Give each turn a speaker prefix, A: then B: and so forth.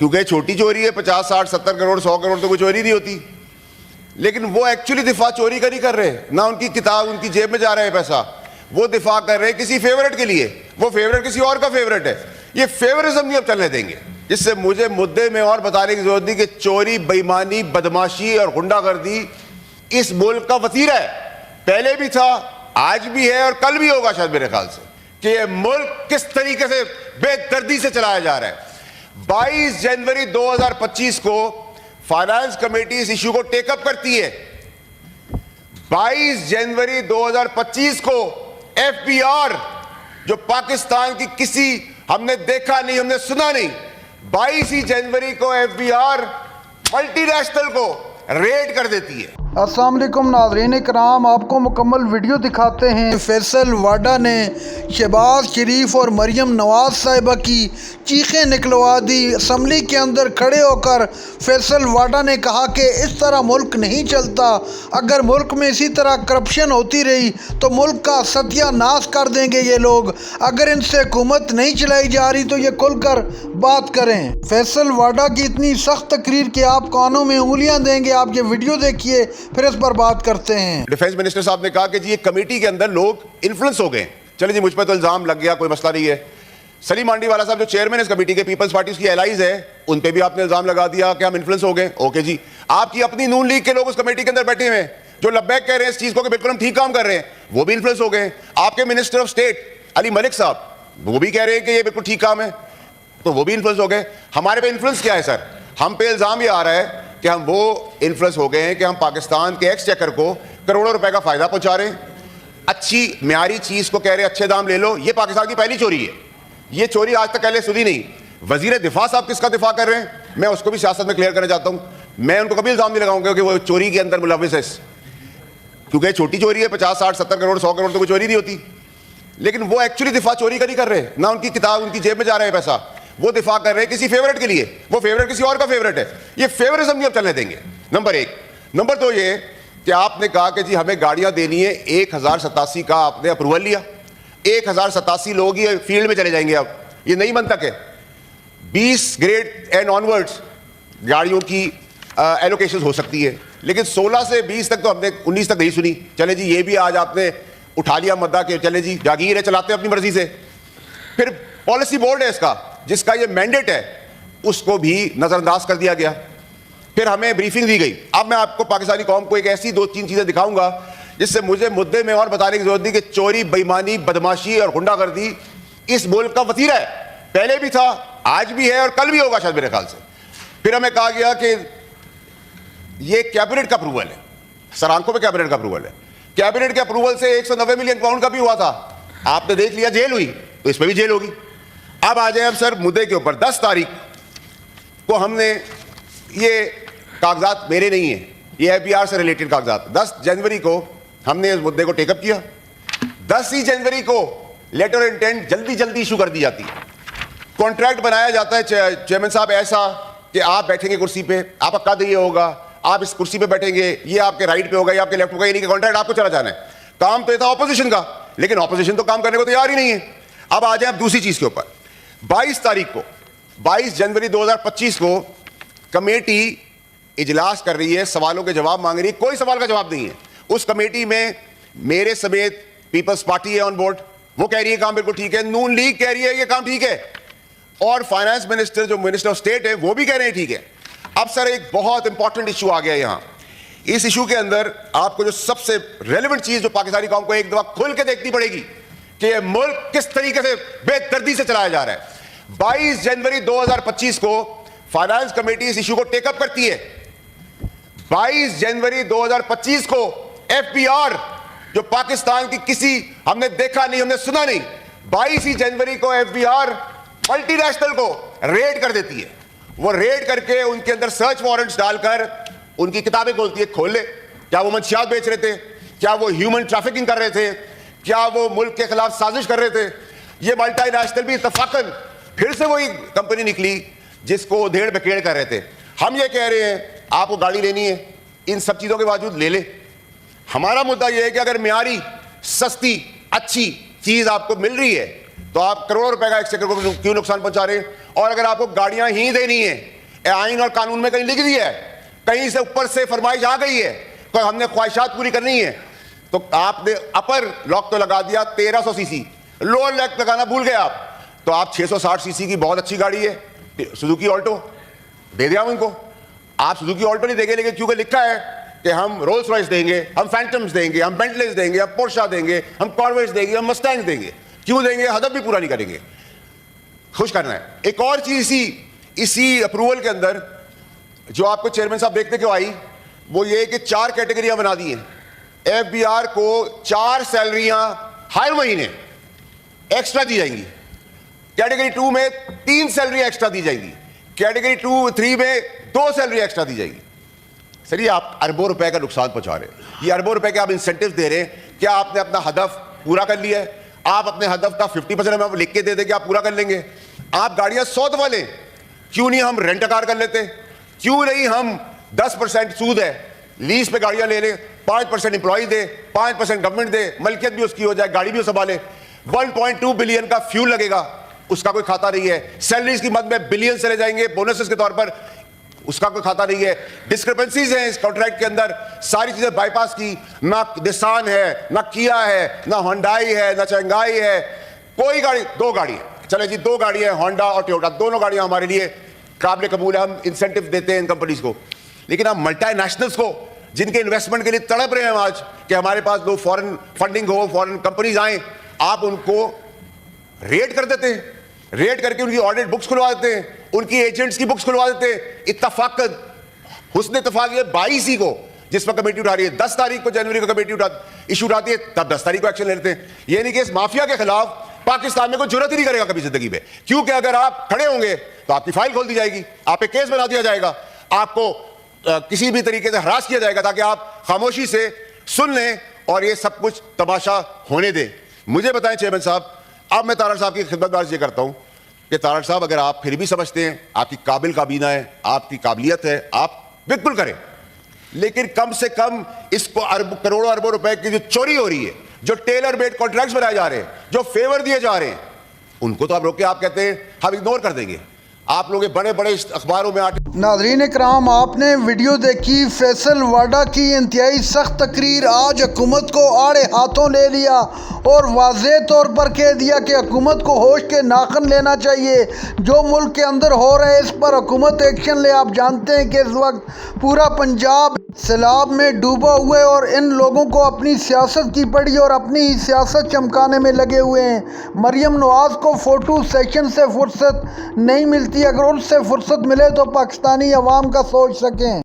A: क्योंकि छोटी चोरी है, 50, 60, 70 करोड़, 100 करोड़ तो कोई चोरी नहीं होती। लेकिन वो एक्चुअली दिफा चोरी का नहीं कर रहे, ना उनकी किताब उनकी जेब में जा रहा है पैसा, वो दिफा कर रहे हैं किसी फेवरेट के लिए। वो फेवरेट किसी और का फेवरेट है। ये फेवरिज्म नहीं अब चलने देंगे। जिससे मुझे मुद्दे में और बताने की जरूरत नहीं कि चोरी, बेईमानी, बदमाशी और गुंडागर्दी इस मुल्क का वतीरा है। पहले भी था, आज भी है और कल भी होगा शायद मेरे ख्याल से, कि ये मुल्क किस तरीके से बेदर्दी से चलाया जा रहा है। 22 जनवरी 2025 को फाइनेंस कमेटी इस इशू को टेकअप करती है। 22 जनवरी 2025 को एफबीआर, जो पाकिस्तान की किसी हमने देखा नहीं, हमने सुना नहीं, 22 जनवरी को एफबीआर मल्टीनेशनल को रेड कर देती है।
B: अस्सलाम वालेकुम नाज़रीन इकराम, आपको मुकम्मल वीडियो दिखाते हैं। फैसल वाडा ने शहबाज शरीफ और मरियम नवाज साहिबा की चीखें निकलवा दी। असम्बली के अंदर खड़े होकर फैसल वाडा ने कहा कि इस तरह मुल्क नहीं चलता। अगर मुल्क में इसी तरह करप्शन होती रही तो मुल्क का सत्यानाश कर देंगे ये लोग। अगर इनसे हुकूमत नहीं चलाई जा रही तो ये खुलकर बात करें। फैसल वाडा की इतनी सख्त तकरीर कि आप कानों में उंगलियां देंगे। आप ये वीडियो देखिए, फिर इस पर बात करते हैं।
A: डिफेंस मिनिस्टर साहब ने कहा कि जी ये कमेटी के अंदर लोग इन्फ्लुएंस हो गए। चले जी, मुझ पर तो इल्जाम लग गया, कोई मसला नहीं है। सलीम मांडीवाला साहब जो चेयरमैन है इस कमेटी के, पीपल्स पार्टी की एलाइज है, उन पे भी आपने इल्जाम लगा दिया कि हम इन्फ्लुएंस हो गए। ओके जी, आपकी अपनी नून लीग के लोग उस कमेटी के अंदर बैठे हुए हैं जो लब्बैक कह रहे हैं इस चीज को कि बिल्कुल हम ठीक काम कर रहे हैं, वो भी इन्फ्लुएंस हो गए। आपके minister of state Ali Malik साहब, वो भी कह रहे हैं कि ये बिल्कुल ठीक काम है, तो वो भी इन्फ्लुएंस हो गए। हमारे पे इन्फ्लुएंस क्या है सर? हम पे इल्जाम ये आ रहा है कि हम वो इन्फ्लुएंस हो गए हैं कि हम पाकिस्तान के एक्सचेकर को करोड़ों रुपए का फायदा पहुंचा रहे हैं। अच्छी म्यारी चीज को कह रहे हैं अच्छे दाम ले लो। ये पाकिस्तान की पहली चोरी है। ये चोरी आज तक पहले सुनी नहीं। वजीर दिफा साहब किसका दिफा कर रहे हैं, मैं उसको भी सियासत में क्लियर करना चाहता हूं। मैं उनको कभी इल्जाम नहीं लगाऊंगा कि वो चोरी के अंदर मुलविस है, क्योंकि छोटी चोरी है, 50, 60, 70 करोड़, 100 करोड़ तो कोई चोरी नहीं होती। लेकिन वो एक्चुअली दिफा चोरी का नहीं कर रहे, ना उनकी किताब उनकी जेब में जा रहा है पैसा, वो दिफा कर रहे हैं किसी फेवरेट के लिए। वो फेवरेट किसी और का फेवरेट है। ये फेवरिज्म नहीं अब चलने देंगे, नंबर एक। नंबर दो ये कि आपने कहा कि जी हमें गाड़ियां देनी है, 1087 का आपने अप्रूवल लिया, 1087 लोग ही फील्ड में चले जाएंगे। अब ये नई मंतक है। 20 ग्रेड एंड ऑनवर्ड्स गाड़ियों की एलोकेशन हो सकती है, लेकिन 16 से 20 तक तो हमने 19 तक नहीं सुनी। चले जी, ये भी आज आपने उठा लिया मुद्दा कि चले जी जागीर है, चलाते हैं अपनी मर्जी से। फिर पॉलिसी बोर्ड है इसका, जिसका ये मैंडेट है, उसको भी नजरअंदाज कर दिया गया। फिर हमें ब्रीफिंग दी गई। अब मैं आपको पाकिस्तानी कौम को एक ऐसी 2-3 चीजें दिखाऊंगा जिससे मुझे मुद्दे में और बताने की जरूरत नहीं कि चोरी, बेईमानी, बदमाशी और गुंडागर्दी इस मुल्क का वतीरा है। पहले भी था, आज भी है और कल भी होगा शायद मेरे ख्याल से। फिर हमें कहा गया कि ये कैबिनेट का अप्रूवल है, सरांकों पे कैबिनेट का अप्रूवल है। कैबिनेट के अप्रूवल से 190 मिलियन पाउंड का भी हुआ था, आपने देख लिया, जेल हुई, तो इस पर भी जेल होगी। अब आ जाए अब सर मुद्दे के ऊपर। 10 तारीख को हमने, ये कागजात मेरे नहीं है, ये एफबीआर से रिलेटेड कागजात, 10 जनवरी को हमने इस मुद्दे को टेकअप किया। 10 ही जनवरी को लेटर ऑफ इंटेंट जल्दी जल्दी इशू कर दी जाती है। कॉन्ट्रैक्ट बनाया जाता है चेयरमैन साहब ऐसा कि आप बैठेंगे कुर्सी पे, आपका कद ये होगा, आप इस कुर्सी पे बैठेंगे, ये आपके राइट पे होगा, ये आपके लेफ्ट होगा, ये नहीं कि कॉन्ट्रैक्ट आपको चला जाना है। काम तो ये था ऑपोजिशन का, लेकिन ऑपोजिशन तो काम करने को तैयार ही नहीं है। अब आ जाए अब दूसरी चीज के ऊपर। 22 तारीख को, 22 जनवरी 2025 को कमेटी इजलास कर रही है, सवालों के जवाब मांग रही है। कोई सवाल का जवाब नहीं है। उस कमेटी में मेरे समेत पीपल्स पार्टी है ऑन बोर्ड, वो कह रही है काम बिल्कुल ठीक है, नून लीग कह रही है ये काम ठीक है, और फाइनेंस मिनिस्टर जो मिनिस्टर ऑफ स्टेट है वो भी कह रहे हैं ठीक है। अब सर एक बहुत इंपॉर्टेंट इशू आ गया यहां। इस इशू के अंदर आपको जो सबसे रेलेवेंट चीज जो पाकिस्तानी कौम को एक दफा खुल के देखनी पड़ेगी कि ये मुल्क किस तरीके से बेदर्दी से चलाया जा रहा है। 22 जनवरी 2025 को फाइनेंस कमेटी इस इशू को टेकअप करती है। 22 जनवरी 2025 को एफबीआर, जो पाकिस्तान की किसी हमने देखा नहीं, हमने सुना नहीं, 22 जनवरी को एफबीआर मल्टीनेशनल को रेड कर देती है। वो रेड करके उनके अंदर सर्च वारंट्स डालकर उनकी किताबें खोलती है। खोल ले, क्या वो मंशियात बेच रहे थे, क्या वो ह्यूमन ट्रैफिकिंग कर रहे थे, क्या वो मुल्क के खिलाफ साजिश कर रहे थे। ये मल्टीनेशनल भी इत्तफाकन फिर से वही कंपनी निकली जिसको धेड़ बकेड़ कर रहे थे। हम ये कह रहे हैं आपको गाड़ी लेनी है, इन सब चीजों के बावजूद ले ले। हमारा मुद्दा यह है कि अगर म्यारी, सस्ती, अच्छी चीज आपको मिल रही है तो आप करोड़ों रुपए का एक सेकंड को क्यों नुकसान पहुंचा रहे हैं? और अगर आपको गाड़ियां ही देनी है, आइन और कानून में कहीं लिख दी है, कहीं से ऊपर से फरमाइश आ गई है, तो हमने ख्वाहिशात पूरी करनी है, तो आपने अपर लॉक तो लगा दिया 1300 सीसी, लोअर लॉक लगाना भूल गए आप, तो आप 660 सीसी की बहुत अच्छी गाड़ी है सुजुकी ऑल्टो दे दिया उनको। आप सुजुकी ऑल्टो नहीं देंगे, लेकिन क्योंकि लिखा है कि हम रोल्स रॉयस देंगे, हम फैंटम्स देंगे, हम बेंटलेस देंगे, हम पोर्शा देंगे, हम कॉर्वेट्स देंगे, हम मस्टैंग देंगे। क्यों देंगे? हदफ भी पूरा नहीं करेंगे, खुश करना है। एक और चीज इसी अप्रूवल के अंदर जो आपको चेयरमैन साहब देखते क्यों आई, वो ये कि 4 कैटेगरियां बना दी हैं। एफबीआर को 4 सैलरियां हर महीने एक्स्ट्रा दी जाएंगी, कैटेगरी 2 में 3 सैलरी एक्स्ट्रा दी जाएगी, कैटेगरी 3 में 2 सैलरी एक्स्ट्रा दी जाएगी। सर ये आप अरबों रुपए का नुकसान पहुंचा रहे हैं, ये अरबों रुपए के आप इंसेंटिव दे रहे हैं। क्या आपने अपना हदफ पूरा कर लिया है? आप अपने हदफ का 50% हमें लिख के दे दें कि आप पूरा कर लेंगे। आप गाड़ियां 100 दफा लें, क्यों नहीं हम रेंट कार कर लेते? क्यों नहीं हम 10% सूद है लीज पे गाड़ियां ले लें, 5% इंप्लॉय दे, 5% गवर्नमेंट दे, मलकियत भी उसकी हो जाए, गाड़ी भी वो संभाले। 1.2 बिलियन का फ्यूल लगेगा, उसका कोई खाता नहीं है। सैलरीज की मद में बिलियन चले जाएंगे बोनसेस के तौर पर, उसका कोई खाता नहीं है। डिस्क्रिपेंसीज हैं इस कॉन्ट्रैक्ट के अंदर, सारी चीजें बाईपास की, ना निसान है, ना किया है, ना होंडाई है, ना चंगाई है, कोई गाड़ी, 2 गाड़ी है, चले जी 2 गाड़ी है, होंडा और टोयोटा, दोनों गाड़ियां हमारे लिए काबिल कबूल है, हम इंसेंटिव देते हैं इन कंपनीज को। लेकिन आप मल्टीनेशनल्स को, जिनके इन्वेस्टमेंट के लिए तड़प रहे हैं हम आज कि हमारे पास दो फॉरेन फंडिंग हो, फॉरेन कंपनीज आए, आप उनको रेड कर देते हैं, रेड करके उनकी ऑडिट बुक्स खुलवा देते हैं, उनकी एजेंट्स की बुक्स खुलवा देते हैं। इत्तफाकन हुस्न इत्तफाक ये 22 ही को जिस पर कमेटी उठा रही है, 10 तारीख को जनवरी को कमेटी इशू उठाती है, तब 10 तारीख को एक्शन ले लेते हैं। ये नहीं कि इस माफिया के खिलाफ पाकिस्तान में कोई जरूरत ही नहीं करेगा कभी जिंदगी में, क्योंकि अगर आप खड़े होंगे तो आपकी फाइल खोल दी जाएगी, आप पे केस बना दिया जाएगा, आपको किसी भी तरीके से हरास किया जाएगा ताकि आप खामोशी से सुन लें और ये सब कुछ तमाशा होने दें। मुझे बताएं चेयरमैन साहब, अब मैं तारड़ साहब की खिदमतगार ये करता हूं कि तारड़ साहब अगर आप फिर भी समझते हैं आपकी काबिल काबीना है, आपकी काबिलियत है, आप बिल्कुल करें, लेकिन कम से कम इसको करोड़ों अरबों रुपए की जो चोरी हो रही है, जो टेलर मेड कॉन्ट्रैक्ट्स बनाए जा रहे हैं, जो फेवर दिए जा रहे हैं, उनको तो आप रोक के आप कहते हैं हम इग्नोर कर देंगे। आप लोग बड़े बड़े अखबारों में
B: नाज़रीन कराम, आपने वीडियो देखी फैसल वाडा की इंतहाई सख्त तकरीर। आज हुकूमत को आड़े हाथों ले लिया और वाज़ेह तौर पर कह दिया कि हुकूमत को होश के नाखन लेना चाहिए। जो मुल्क के अंदर हो रहा है इस पर हुकूमत एक्शन ले। आप जानते हैं कि इस वक्त पूरा पंजाब सैलाब में डूबा हुआ है और इन लोगों को अपनी सियासत की पड़ी और अपनी ही सियासत चमकाने में लगे हुए हैं। मरियम नवाज़ को फ़ोटो सेशन से फुर्सत नहीं मिलती, अगर उनसे फुर्सत मिले तो पाकिस्तानी अवाम का सोच सकें।